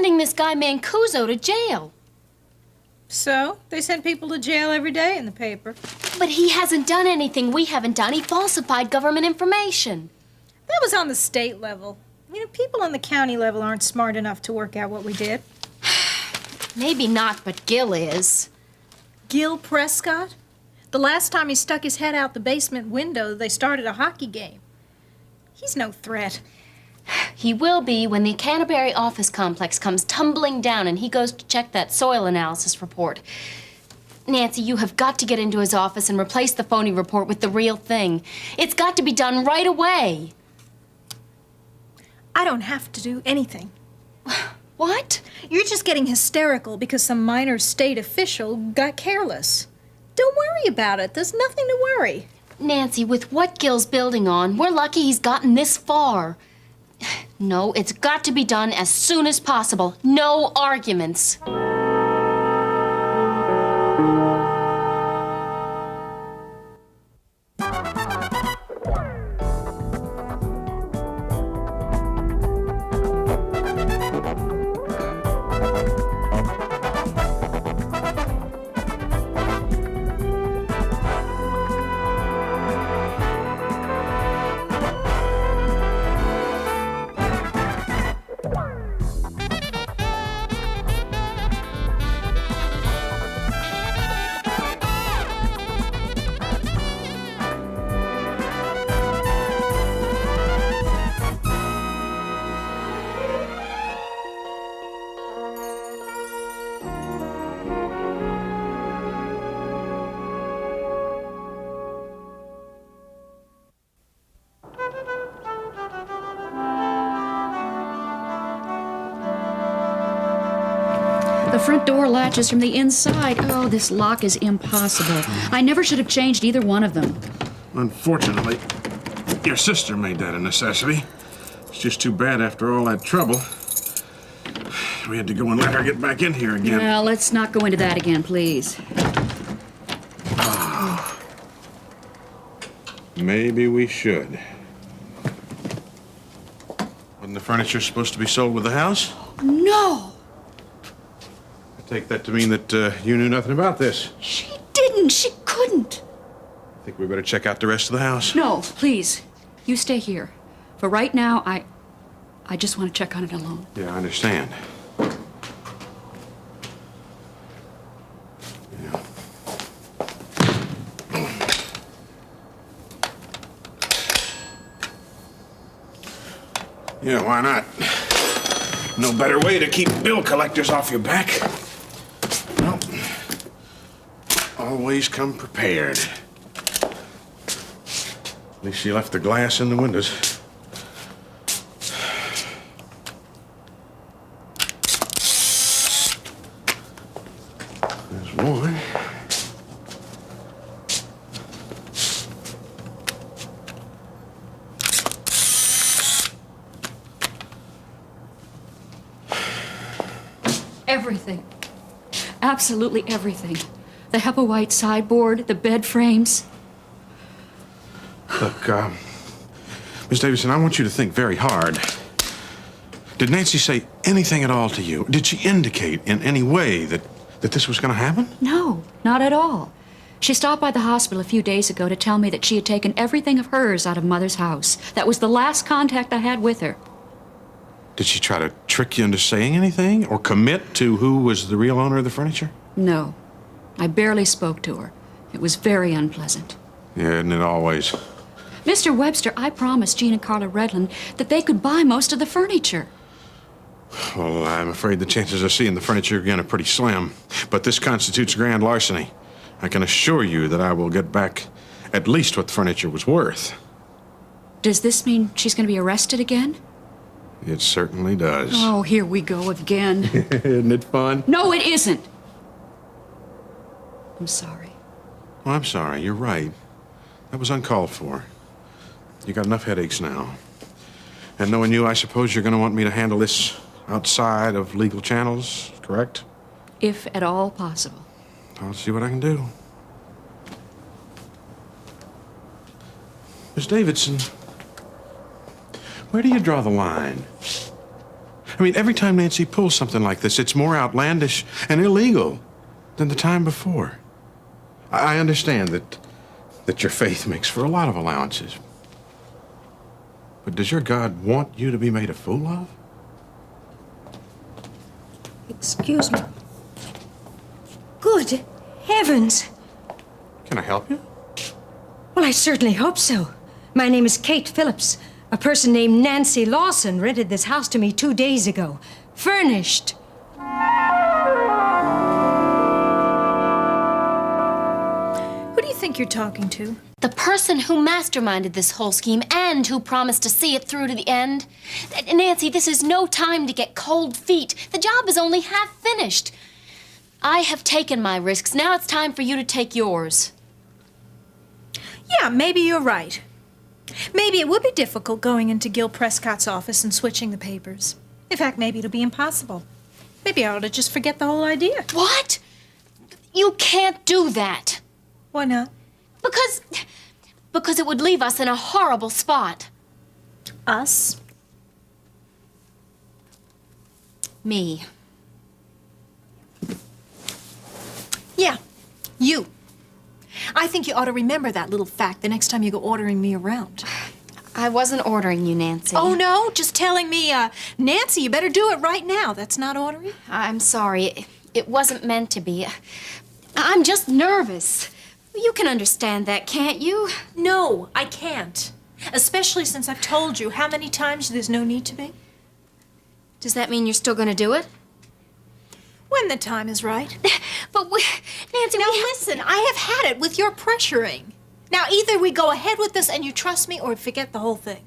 sending this guy Mancuso to jail. So, they send people to jail every day in the paper. But he hasn't done anything we haven't done. He falsified government information. That was on the state level. You know, people on the county level aren't smart enough to work out what we did. Maybe not, but Gil is. Gil Prescott? The last time he stuck his head out the basement window, they started a hockey game. He's no threat. He will be when the Canterbury office complex comes tumbling down and he goes to check that soil analysis report. Nancy, you have got to get into his office and replace the phony report with the real thing. It's got to be done right away. I don't have to do anything. What? You're just getting hysterical because some minor state official got careless. Don't worry about it. There's nothing to worry. Nancy, with what Gil's building on, we're lucky he's gotten this far. No, it's got to be done as soon as possible. No arguments. The front door latches from the inside. Oh, this lock is impossible. I never should have changed either one of them. Unfortunately, your sister made that a necessity. It's just too bad after all that trouble. We had to go and let her get back in here again. Well, let's not go into that again, please. Maybe we should. Wasn't the furniture supposed to be sold with the house? No! I take that to mean that you knew nothing about this. She didn't. She couldn't. I think we better check out the rest of the house. No, please. You stay here. For right now, I just want to check on it alone. Yeah, I understand. Yeah, why not? No better way to keep bill collectors off your back. Well, always come prepared. At least she left the glass in the windows. There's one. Everything. Absolutely everything. The Hepplewhite sideboard, the bed frames. Look, Miss Davidson, I want you to think very hard. Did Nancy say anything at all to you? Did she indicate in any way that this was going to happen? No, not at all. She stopped by the hospital a few days ago to tell me that she had taken everything of hers out of Mother's house. That was the last contact I had with her. Did she try to trick you into saying anything or commit to who was the real owner of the furniture? No. I barely spoke to her. It was very unpleasant. Yeah, isn't it always? Mr. Webster, I promised Jean and Carla Redland that they could buy most of the furniture. Well, I'm afraid the chances of seeing the furniture again are pretty slim. But this constitutes grand larceny. I can assure you that I will get back at least what the furniture was worth. Does this mean she's going to be arrested again? It certainly does. Oh, here we go again. Isn't it fun? No, it isn't. I'm sorry. Well, I'm sorry. You're right. That was uncalled for. You got enough headaches now. And knowing you, I suppose you're going to want me to handle this outside of legal channels, correct? If at all possible. I'll see what I can do. Miss Davidson, where do you draw the line? I mean, every time Nancy pulls something like this, it's more outlandish and illegal than the time before. I understand that your faith makes for a lot of allowances. But does your God want you to be made a fool of? Excuse me. Good heavens. Can I help you? Well, I certainly hope so. My name is Kate Phillips. A person named Nancy Lawson rented this house to me 2 days ago. Furnished. Who do you think you're talking to? The person who masterminded this whole scheme and who promised to see it through to the end. Nancy, this is no time to get cold feet. The job is only half finished. I have taken my risks. Now it's time for you to take yours. Yeah, maybe you're right. Maybe it would be difficult going into Gil Prescott's office and switching the papers. In fact, maybe it'll be impossible. Maybe I ought to just forget the whole idea. What? You can't do that. Why not? Because it would leave us in a horrible spot. Us? Me. Yeah, you. I think you ought to remember that little fact the next time you go ordering me around. I wasn't ordering you, Nancy. Oh, no? Just telling me, Nancy, you better do it right now. That's not ordering? I'm sorry. It wasn't meant to be. I'm just nervous. You can understand that, can't you? No, I can't. Especially since I've told you how many times there's no need to be. Does that mean you're still going to do it? When the time is right. But Nancy, Now listen, I have had it with your pressuring. Now either we go ahead with this and you trust me or forget the whole thing.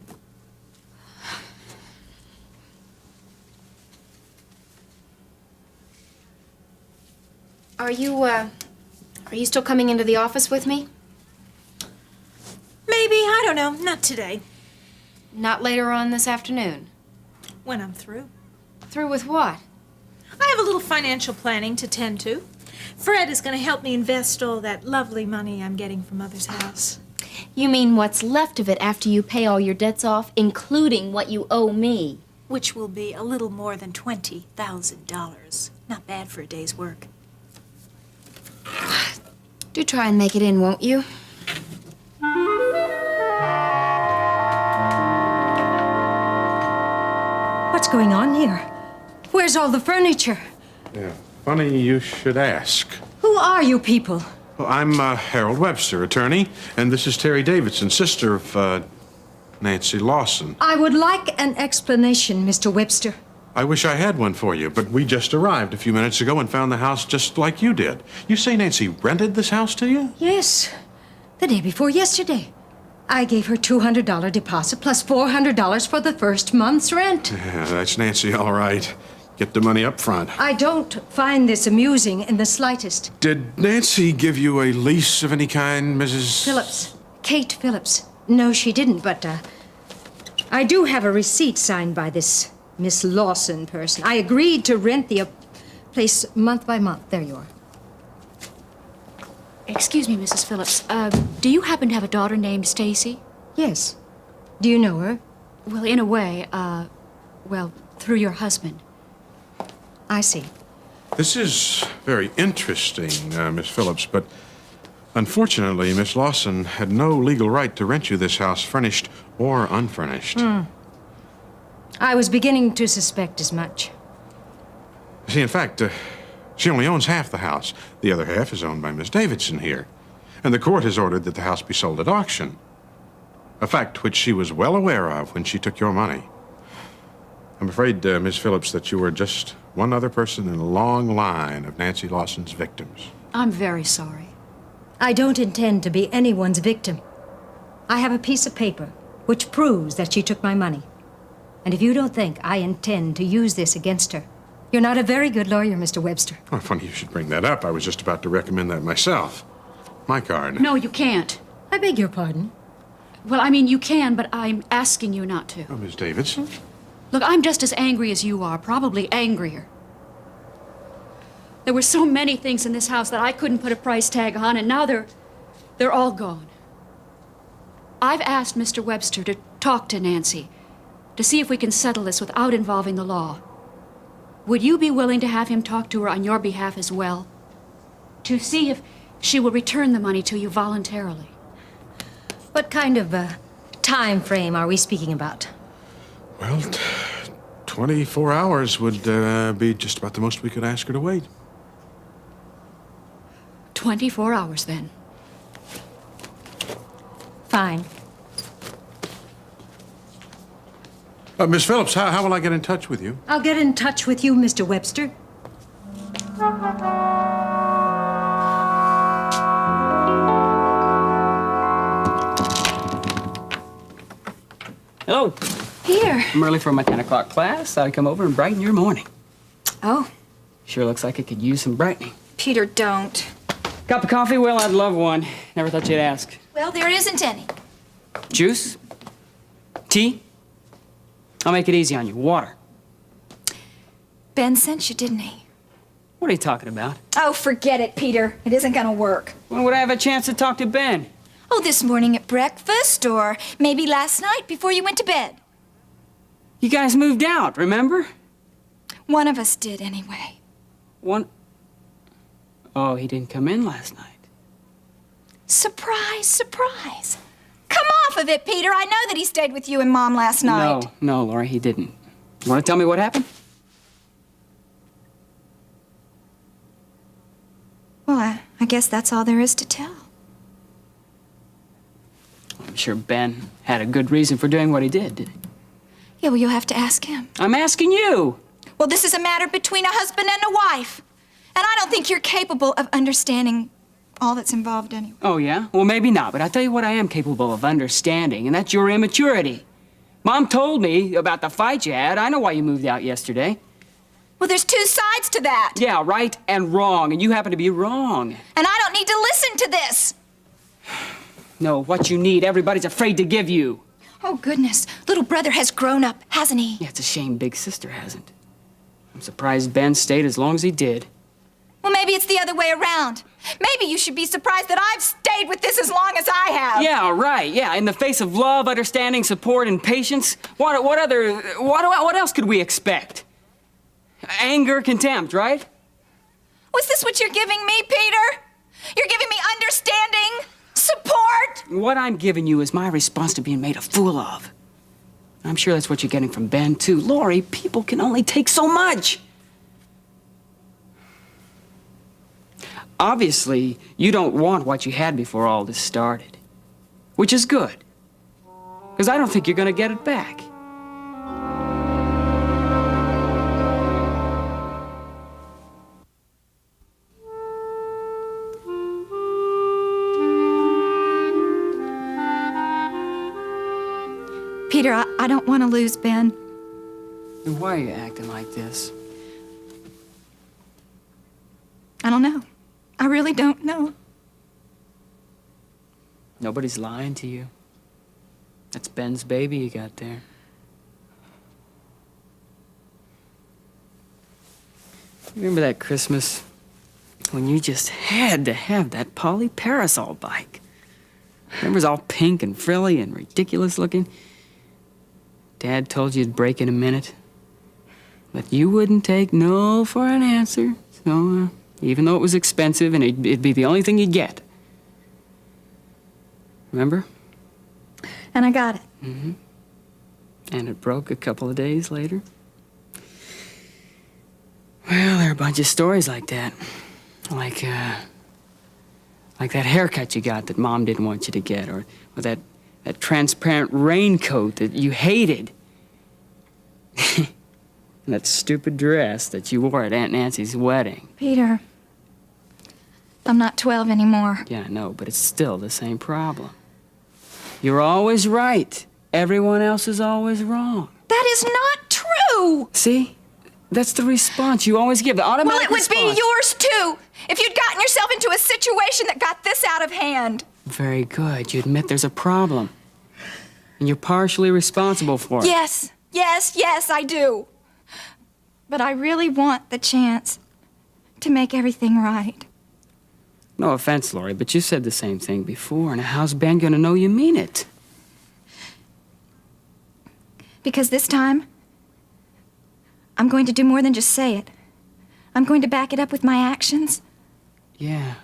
Are you still coming into the office with me? Maybe, I don't know, not today. Not later on this afternoon. When I'm through. Through with what? I have a little financial planning to tend to. Fred is going to help me invest all that lovely money I'm getting from Mother's house. You mean what's left of it after you pay all your debts off, including what you owe me? Which will be a little more than $20,000. Not bad for a day's work. Do try and make it in, won't you? What's going on here? Where's all the furniture? Yeah. Funny you should ask. Who are you people? Well, I'm Harold Webster, attorney, and this is Terry Davidson, sister of Nancy Lawson. I would like an explanation, Mr. Webster. I wish I had one for you, but we just arrived a few minutes ago and found the house just like you did. You say Nancy rented this house to you? Yes, the day before yesterday. I gave her $200 deposit plus $400 for the first month's rent. Yeah, that's Nancy, all right. Get the money up front. I don't find this amusing in the slightest. Did Nancy give you a lease of any kind, Mrs. Phillips. Kate Phillips. No, she didn't, but I do have a receipt signed by this Miss Lawson person. I agreed to rent the place month by month. There you are. Excuse me, Mrs. Phillips. Do you happen to have a daughter named Stacy? Yes. Do you know her? Well, in a way, through your husband. I see. This is very interesting, Miss Phillips, but unfortunately, Miss Lawson had no legal right to rent you this house, furnished or unfurnished. I was beginning to suspect as much. See, in fact, she only owns half the house. The other half is owned by Miss Davidson here. And the court has ordered that the house be sold at auction. A fact which she was well aware of when she took your money. I'm afraid, Miss Phillips, that you were just one other person in a long line of Nancy Lawson's victims. I'm very sorry. I don't intend to be anyone's victim. I have a piece of paper which proves that she took my money. And if you don't think I intend to use this against her, you're not a very good lawyer, Mr. Webster. Oh, funny you should bring that up. I was just about to recommend that myself. My card. No, you can't. I beg your pardon. Well, I mean, you can, but I'm asking you not to. Oh, Miss Davidson? Look, I'm just as angry as you are, probably angrier. There were so many things in this house that I couldn't put a price tag on, and now they're all gone. I've asked Mr. Webster to talk to Nancy, to see if we can settle this without involving the law. would you be willing to have him talk to her on your behalf as well? To see if she will return the money to you voluntarily? What kind of time frame are we speaking about? Well, 24 hours would be just about the most we could ask her to wait. 24 hours, then. Fine. Miss Phillips, how will I get in touch with you? I'll get in touch with you, Mr. Webster. Hello. Peter. I'm early for my 10 o'clock class. I'd come over and brighten your morning. Oh, Sure looks like it could use some brightening. Peter, don't. Cup of coffee? Well, I'd love one. Never thought you'd ask. Well, there isn't any. Juice? Tea? I'll make it easy on you. Water. Ben sent you, didn't he? What are you talking about? Oh, forget it, Peter. It isn't gonna work. When would I have a chance to talk to Ben? Oh, this morning at breakfast, or maybe last night before you went to bed. You guys moved out, remember? One of us did, anyway. One... Oh, he didn't come in last night. Surprise, surprise. Come off of it, Peter. I know that he stayed with you and Mom last night. No, Laura, he didn't. You want to tell me what happened? Well, I guess that's all there is to tell. I'm sure Ben had a good reason for doing what he did he? Yeah, well, you'll have to ask him. I'm asking you. Well, this is a matter between a husband and a wife. And I don't think you're capable of understanding all that's involved anyway. Oh, yeah? Well, maybe not, but I'll tell you what I am capable of understanding, and that's your immaturity. Mom told me about the fight you had. I know why you moved out yesterday. Well, there's two sides to that. Yeah, right and wrong, and you happen to be wrong. And I don't need to listen to this. No, what you need, everybody's afraid to give you. Oh, goodness. Little brother has grown up, hasn't he? Yeah, it's a shame big sister hasn't. I'm surprised Ben stayed as long as he did. Well, maybe it's the other way around. Maybe you should be surprised that I've stayed with this as long as I have. Yeah, right, yeah. In the face of love, understanding, support, and patience, what else could we expect? Anger, contempt, right? Was this what you're giving me, Peter? You're giving me understanding, support? What I'm giving you is my response to being made a fool of. I'm sure that's what you're getting from Ben, too. Lori, people can only take so much. Obviously, you don't want what you had before all this started. Which is good. Because I don't think you're going to get it back. Peter, I don't want to lose Ben. Why are you acting like this? I don't know. I really don't know. Nobody's lying to you. That's Ben's baby you got there. Remember that Christmas when you just had to have that Polly parasol bike? Remember, it was all pink and frilly and ridiculous looking? Dad told you it'd break in a minute. But you wouldn't take no for an answer. So, even though it was expensive and it'd be the only thing you'd get. Remember? And I got it. Mm-hmm. And it broke a couple of days later. Well, there are a bunch of stories like that. Like that haircut you got that Mom didn't want you to get, or that transparent raincoat that you hated. And that stupid dress that you wore at Aunt Nancy's wedding. Peter, I'm not 12 anymore. Yeah, I know, but it's still the same problem. You're always right. Everyone else is always wrong. That is not true. See? That's the response you always give, the automatic Well, it would response. be yours, too, if you'd gotten yourself into a situation that got this out of hand. Very good. You admit there's a problem. And you're partially responsible for it. Yes, I do. But I really want the chance to make everything right. No offense, Lori, but you said the same thing before. Now, how's Ben gonna know you mean it? Because this time, I'm going to do more than just say it. I'm going to back it up with my actions. Yeah.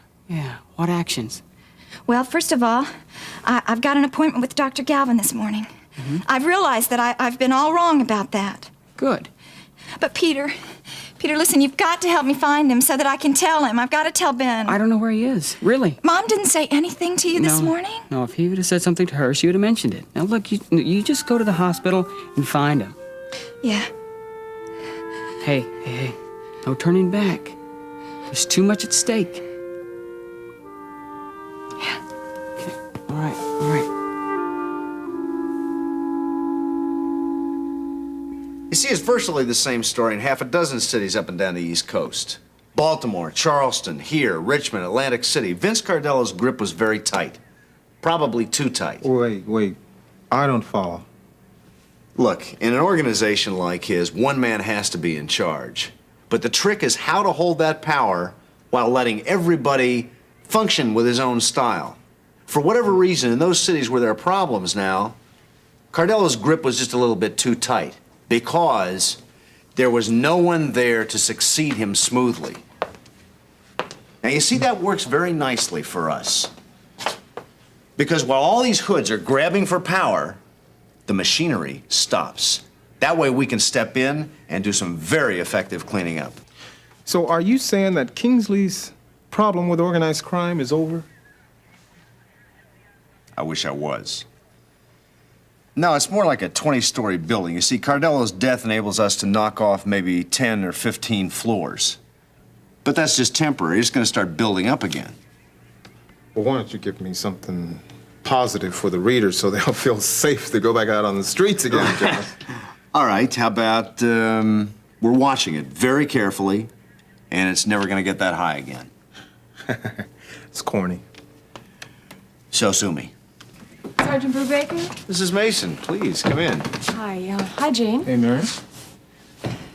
What actions? Well, first of all, I've got an appointment with Dr. Galvin this morning. I've realized that I've been all wrong about that. Good. But Peter, listen, you've got to help me find him so that I can tell him. I've got to tell Ben. I don't know where he is, really. Mom didn't say anything to you this morning? No, if he would have said something to her, she would have mentioned it. Now, look, you just go to the hospital and find him. Yeah. Hey. No turning back. There's too much at stake. Yeah. Okay, all right. You see, it's virtually the same story in half a dozen cities up and down the East Coast. Baltimore, Charleston, here, Richmond, Atlantic City. Vince Cardello's grip was very tight. Probably too tight. Wait. I don't follow. Look, in an organization like his, one man has to be in charge. But the trick is how to hold that power while letting everybody function with his own style. For whatever reason, in those cities where there are problems now, Cardello's grip was just a little bit too tight because there was no one there to succeed him smoothly. Now, you see, that works very nicely for us. Because while all these hoods are grabbing for power, the machinery stops. That way we can step in and do some very effective cleaning up. So are you saying that Kingsley's problem with organized crime is over? I wish I was. No, it's more like a 20-story building. You see, Cardello's death enables us to knock off maybe 10 or 15 floors. But that's just temporary. It's going to start building up again. Well, why don't you give me something positive for the readers so they'll feel safe to go back out on the streets again, John? All right, how about we're watching it very carefully, and it's never going to get that high again. It's corny. So sue me. Sergeant Brubaker? Mrs. Mason, please, come in. Hi, Jane. Hey, Mary.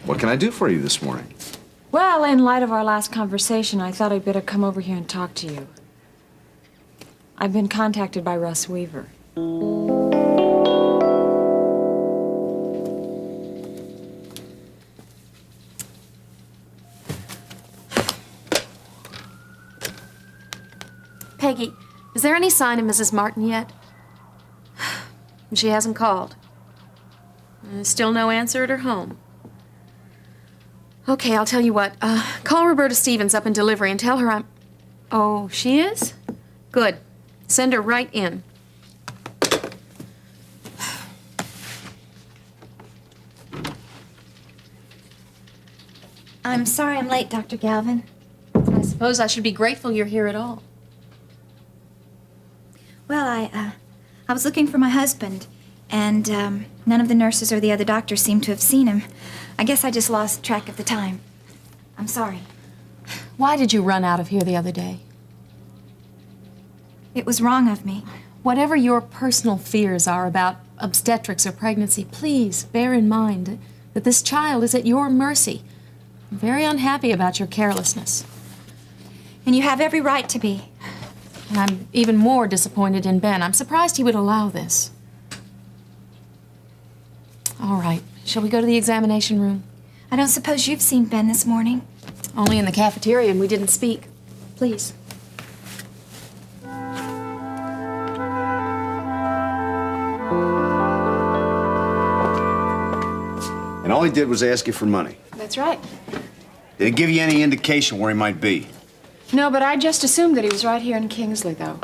What can I do for you this morning? Well, in light of our last conversation, I thought I'd better come over here and talk to you. I've been contacted by Russ Weaver. Peggy, is there any sign of Mrs. Martin yet? She hasn't called. Still no answer at her home. Okay, I'll tell you what. Call Roberta Stevens up in delivery and tell her I'm... Oh, she is? Good. Send her right in. I'm sorry I'm late, Dr. Galvin. I suppose I should be grateful you're here at all. Well, I was looking for my husband, and none of the nurses or the other doctors seemed to have seen him. I guess I just lost track of the time. I'm sorry. Why did you run out of here the other day? It was wrong of me. Whatever your personal fears are about obstetrics or pregnancy, please bear in mind that this child is at your mercy. I'm very unhappy about your carelessness. And you have every right to be. And I'm even more disappointed in Ben. I'm surprised he would allow this. All right. Shall we go to the examination room? I don't suppose you've seen Ben this morning. Only in the cafeteria, and we didn't speak. Please. And all he did was ask you for money. That's right. Did it give you any indication where he might be? No, but I just assumed that he was right here in Kingsley, though.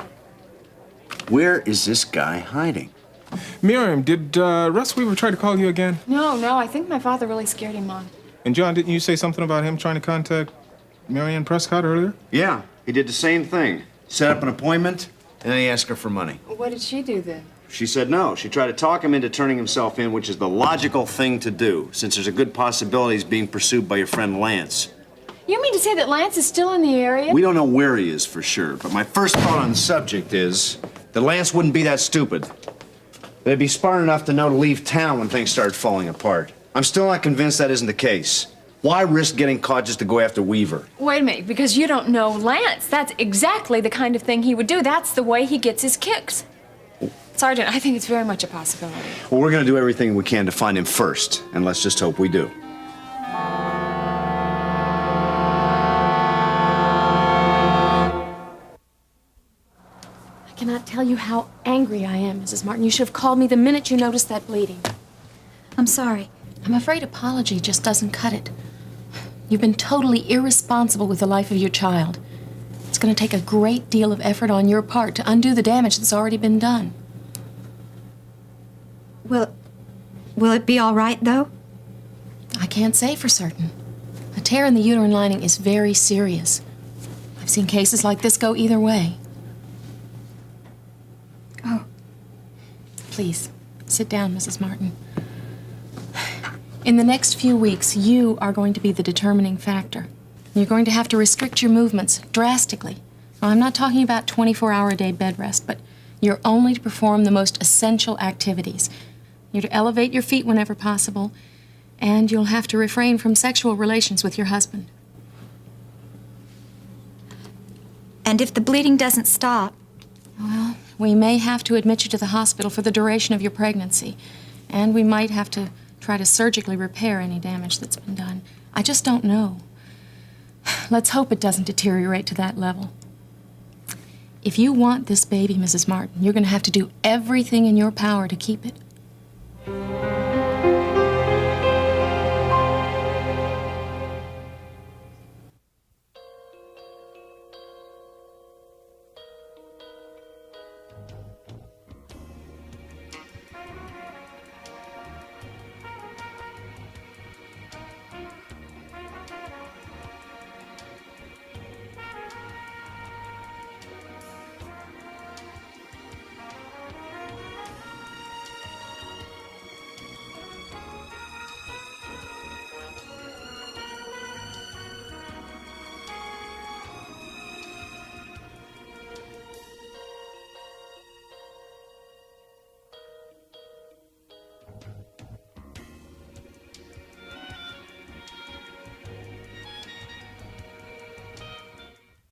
Where is this guy hiding? Miriam, did Russ Weaver try to call you again? No, I think my father really scared him on. And John, didn't you say something about him trying to contact Marianne Prescott earlier? Yeah, he did the same thing. Set up an appointment, and then he asked her for money. What did she do then? She said no. She tried to talk him into turning himself in, which is the logical thing to do, since there's a good possibility he's being pursued by your friend Lance. You mean to say that Lance is still in the area? We don't know where he is for sure, but my first thought on the subject is that Lance wouldn't be that stupid. They'd be smart enough to know to leave town when things start falling apart. I'm still not convinced that isn't the case. Why risk getting caught just to go after Weaver? Wait a minute, because you don't know Lance. That's exactly the kind of thing he would do. That's the way he gets his kicks. Sergeant, I think it's very much a possibility. Well, we're going to do everything we can to find him first, and let's just hope we do. tell you how angry I am, Mrs. Martin. You should have called me the minute you noticed that bleeding. I'm sorry. I'm afraid apology just doesn't cut it. You've been totally irresponsible with the life of your child. It's going to take a great deal of effort on your part to undo the damage that's already been done. Will it be all right, though? I can't say for certain. A tear in the uterine lining is very serious. I've seen cases like this go either way. Oh. Please, sit down, Mrs. Martin. In the next few weeks, you are going to be the determining factor. You're going to have to restrict your movements drastically. Now, I'm not talking about 24-hour-a-day bed rest, but you're only to perform the most essential activities. You're to elevate your feet whenever possible, and you'll have to refrain from sexual relations with your husband. And if the bleeding doesn't stop, Well, we may have to admit you to the hospital for the duration of your pregnancy, and we might have to try to surgically repair any damage that's been done. I just don't know. Let's hope it doesn't deteriorate to that level. If you want this baby, Mrs. Martin, you're going to have to do everything in your power to keep it.